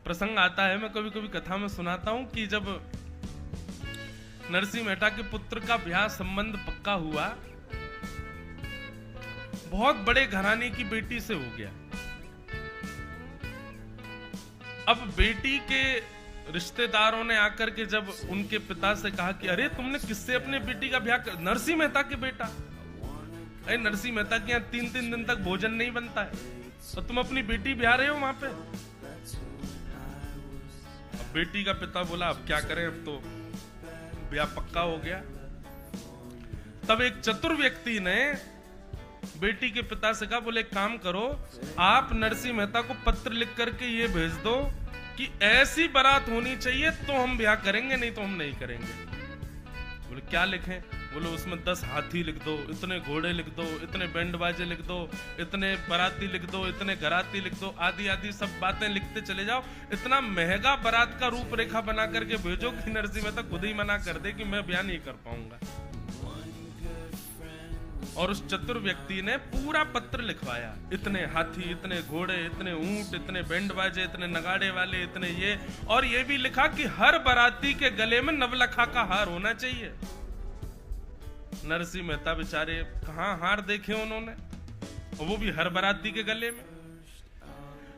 प्रसंग आता है, मैं कभी कभी कथा में सुनाता हूं कि जब नरसिंह मेहता के पुत्र का ब्याह संबंध पक्का हुआ, बहुत बड़े घराने की बेटी से हो गया। अब बेटी के रिश्तेदारों ने आकर के जब उनके पिता से कहा कि अरे तुमने किससे अपने बेटी का ब्याह कर, नरसिंह मेहता के बेटा। अरे नरसिंह मेहता के यहाँ 3-3 दिन तक भोजन नहीं बनता है, तो तुम अपनी बेटी ब्याह रहे हो वहां पे। अब बेटी का पिता बोला अब क्या करें, अब तो ब्याह पक्का हो गया। तब एक चतुर व्यक्ति ने बेटी के पिता से कहा, बोले काम करो, आप नरसिंह मेहता को पत्र लिख करके ये भेज दो कि ऐसी बारात होनी चाहिए तो हम ब्याह करेंगे, नहीं तो हम नहीं करेंगे। बोले क्या लिखें? बोले उसमें 10 हाथी लिख दो, इतने घोड़े लिख दो, इतने बैंड बाजे लिख दो, इतने बाराती लिख दो, इतने घराती लिख दो, आदि आदि सब बातें लिखते चले जाओ। इतना महंगा बारात का रूपरेखा बना करके भेजो कि नरसिंह मेहता खुद ही मना कर दे कि मैं ब्याह नहीं कर पाऊंगा। और उस चतुर व्यक्ति ने पूरा पत्र लिखवाया, इतने हाथी, इतने घोड़े, इतने ऊंट, इतने बैंड बाजे, इतने नगाड़े वाले, इतने ये, और ये भी लिखा कि हर बाराती के गले में नवलखा का हार होना चाहिए। नरसिंह मेहता बेचारे कहां हार देखे उन्होंने, और वो भी हर बाराती के गले में।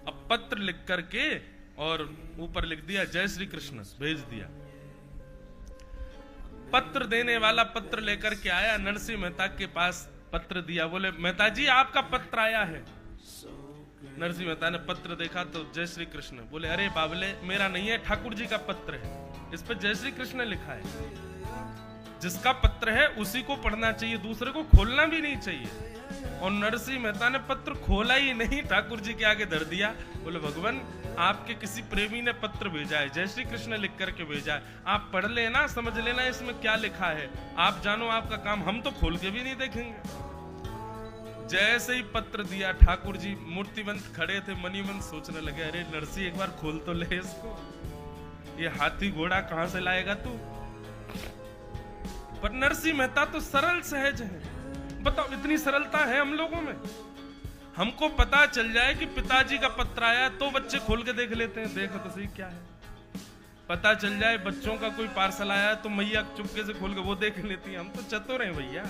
अब पत्र लिख करके और ऊपर लिख दिया जय श्री कृष्ण, भेज दिया। पत्र देने वाला पत्र लेकर के आया, नरसिंह मेहता के पास पत्र दिया, बोले मेहता जी आपका पत्र आया है। नरसिंह मेहता ने पत्र देखा तो जय श्री कृष्ण। बोले अरे बाबले मेरा नहीं है, ठाकुर जी का पत्र है, इस पर जय श्री कृष्ण लिखा है। जिसका पत्र है उसी को पढ़ना चाहिए, दूसरे को खोलना भी नहीं चाहिए। और नरसिंह मेहता ने पत्र खोला ही नहीं, ठाकुर जी के आगे धर दिया। बोले भगवान आपके किसी प्रेमी ने पत्र भेजा है, जय श्री कृष्ण लिख करके भेजा है, आप पढ़ लेना, समझ लेना इसमें क्या लिखा है, आप जानो आपका काम, हम तो खोल के भी नहीं देखेंगे। जैसे ही पत्र दिया, ठाकुर जी मूर्तिवंत खड़े थे, मनी मन सोचने लगे अरे नरसिंह एक बार खोल तो ले इसको, ये हाथी घोड़ा कहां से लाएगा तू। पर नरसिंह मेहता तो सरल सहज है। बताओ इतनी सरलता है हम लोगों में। हमको पता चल जाए कि पिताजी का पत्र आया तो बच्चे खोल के देख लेते हैं, देखो तो सही क्या है। पता चल जाए बच्चों का कोई पार्सल आया तो मैया चुपके से खोल के वो देख लेती है। हम तो चतुर हैं भैया।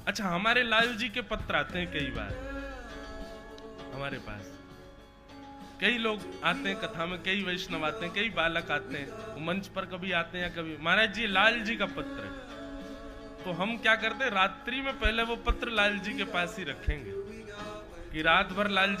अच्छा हमारे लाल जी के पत्र आते हैं कई बार हमारे पास, कई लोग आते हैं कथा में, कई वैष्णव आते हैं, कई बालक आते हैं, मंच पर कभी आते हैं या कभी महाराज जी लाल जी का पत्र है। तो हम क्या करते हैं, रात्रि में पहले वो पत्र लाल जी के पास ही रखेंगे कि रात भर लाल जी